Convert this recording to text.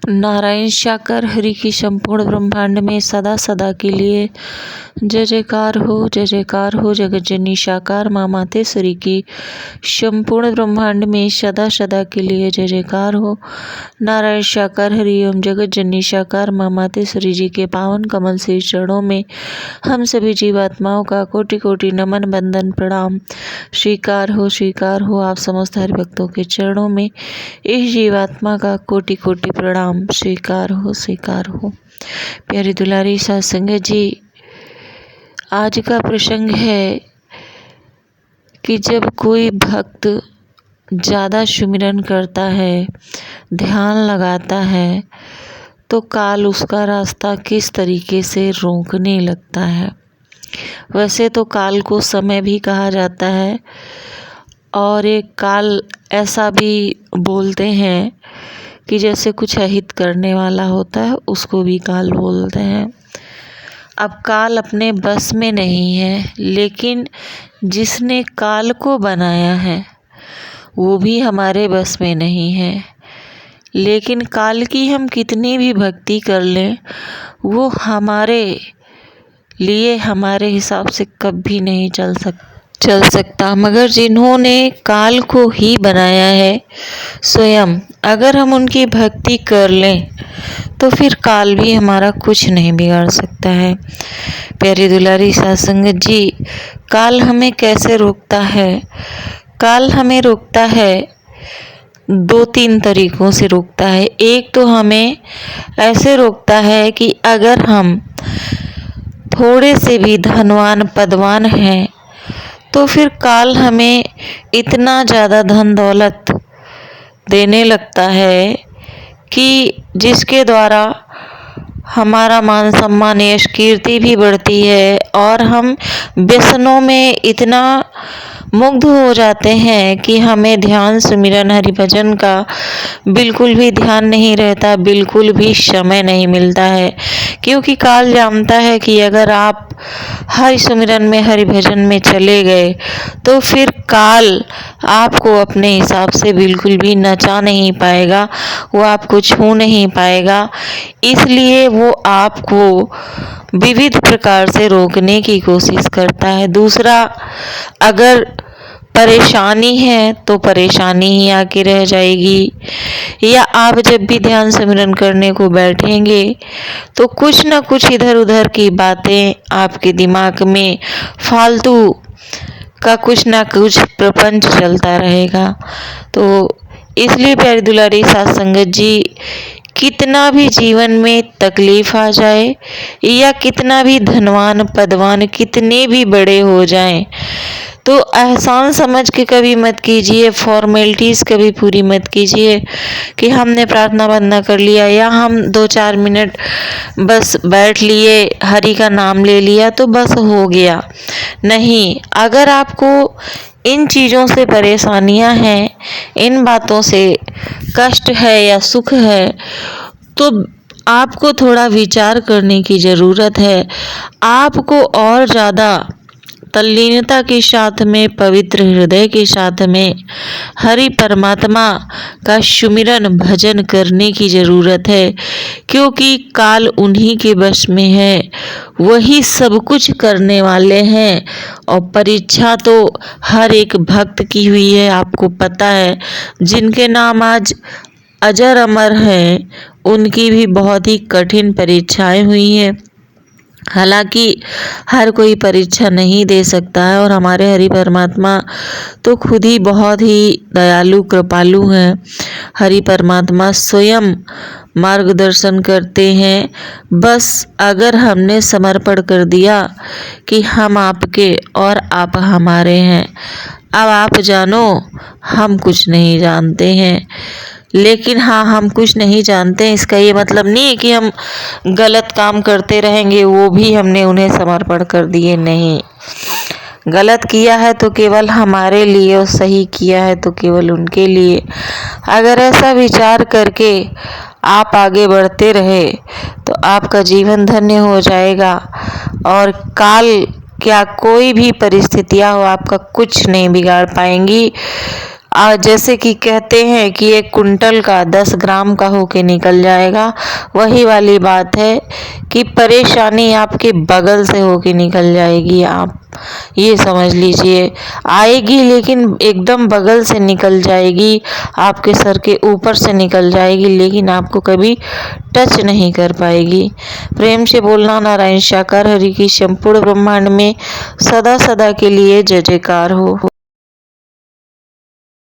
नारायण शाकर हरि की संपूर्ण ब्रह्मांड में सदा सदा के लिए जय जयकार हो। जगत जननी शाकार माँ मातेश्वरी की संपूर्ण ब्रह्मांड में सदा सदा के लिए जय जयकार हो। नारायण शाकर हरि ओम। जगत जननी शाकार माँ मातेश्वरी जी के पावन कमल से चरणों में हम सभी जीवात्माओं का कोटि कोटि नमन बंदन प्रणाम स्वीकार हो। आप समस्त हरि भक्तों के चरणों में इस जीवात्मा का कोटि कोटि प्रणाम स्वीकार हो। प्यारी दुलारी साध संगत जी, आज का प्रसंग है कि जब कोई भक्त ज़्यादा सुमिरन करता है, ध्यान लगाता है, तो काल उसका रास्ता किस तरीके से रोकने लगता है। वैसे तो काल को समय भी कहा जाता है और एक काल ऐसा भी बोलते हैं कि जैसे कुछ अहित करने वाला होता है उसको भी काल बोलते हैं। अब काल अपने बस में नहीं है, लेकिन जिसने काल को बनाया है वो भी हमारे बस में नहीं है। लेकिन काल की हम कितनी भी भक्ति कर लें, वो हमारे लिए हमारे हिसाब से कभी नहीं चल सकता। मगर जिन्होंने काल को ही बनाया है स्वयं, अगर हम उनकी भक्ति कर लें तो फिर काल भी हमारा कुछ नहीं बिगाड़ सकता है। प्यारी दुलारी साध संगत जी, काल हमें कैसे रोकता है? काल हमें रोकता है 2-3 तरीकों से रोकता है। एक तो हमें ऐसे रोकता है कि अगर हम थोड़े से भी धनवान पदवान हैं तो फिर काल हमें इतना ज़्यादा धन दौलत देने लगता है कि जिसके द्वारा हमारा मान सम्मान यश कीर्ति भी बढ़ती है और हम व्यसनों में इतना मुग्ध हो जाते हैं कि हमें ध्यान सुमिरन हरि भजन का बिल्कुल भी ध्यान नहीं रहता, बिल्कुल भी समय नहीं मिलता है। क्योंकि काल जानता है कि अगर आप हरि सुमिरन में हरि भजन में चले गए तो फिर काल आपको अपने हिसाब से बिल्कुल भी नचा नहीं पाएगा, वो आपको छू नहीं पाएगा। इसलिए वो आपको विविध प्रकार से रोकने की कोशिश करता है। दूसरा, अगर परेशानी है तो परेशानी ही आके रह जाएगी, या आप जब भी ध्यान सिमरन करने को बैठेंगे तो कुछ न कुछ इधर उधर की बातें आपके दिमाग में फालतू का कुछ ना कुछ प्रपंच चलता रहेगा। तो इसलिए प्यारी दुलारी साध संगत जी, कितना भी जीवन में तकलीफ आ जाए या कितना भी धनवान पदवान कितने भी बड़े हो जाएं, तो एहसान समझ के कभी मत कीजिए, फॉर्मेलिटीज़ कभी पूरी मत कीजिए कि हमने प्रार्थना वंदना कर लिया या हम 2-4 मिनट बस बैठ लिए, हरि का नाम ले लिया तो बस हो गया। नहीं, अगर आपको इन चीज़ों से परेशानियां हैं, इन बातों से कष्ट है या सुख है, तो आपको थोड़ा विचार करने की ज़रूरत है। आपको और ज़्यादा तल्लीनता के साथ में, पवित्र हृदय के साथ में हरि परमात्मा का सुमिरन भजन करने की ज़रूरत है। क्योंकि काल उन्हीं के वश में है, वही सब कुछ करने वाले हैं। और परीक्षा तो हर एक भक्त की हुई है, आपको पता है। जिनके नाम आज अजर अमर हैं, उनकी भी बहुत ही कठिन परीक्षाएं हुई हैं। हालांकि हर कोई परीक्षा नहीं दे सकता है, और हमारे हरि परमात्मा तो खुद ही बहुत ही दयालु कृपालु हैं। हरि परमात्मा स्वयं मार्गदर्शन करते हैं। बस अगर हमने समर्पण कर दिया कि हम आपके और आप हमारे हैं, अब आप जानो हम कुछ नहीं जानते हैं। लेकिन हाँ, हम कुछ नहीं जानते हैं इसका ये मतलब नहीं है कि हम गलत काम करते रहेंगे, वो भी हमने उन्हें समर्पण कर दिए। नहीं, गलत किया है तो केवल हमारे लिए और सही किया है तो केवल उनके लिए। अगर ऐसा विचार करके आप आगे बढ़ते रहे तो आपका जीवन धन्य हो जाएगा। और काल क्या कोई भी परिस्थितियां हो, आपका कुछ नहीं बिगाड़ पाएंगी। जैसे कि कहते हैं कि 1 कुंटल का 10 ग्राम का होके निकल जाएगा, वही वाली बात है कि परेशानी आपके बगल से होके निकल जाएगी। आप ये समझ लीजिए, आएगी लेकिन एकदम बगल से निकल जाएगी, आपके सर के ऊपर से निकल जाएगी, लेकिन आपको कभी टच नहीं कर पाएगी। प्रेम से बोलना नारायण साकार हरि की संपूर्ण ब्रह्मांड में सदा सदा के लिए जय जयकार हो।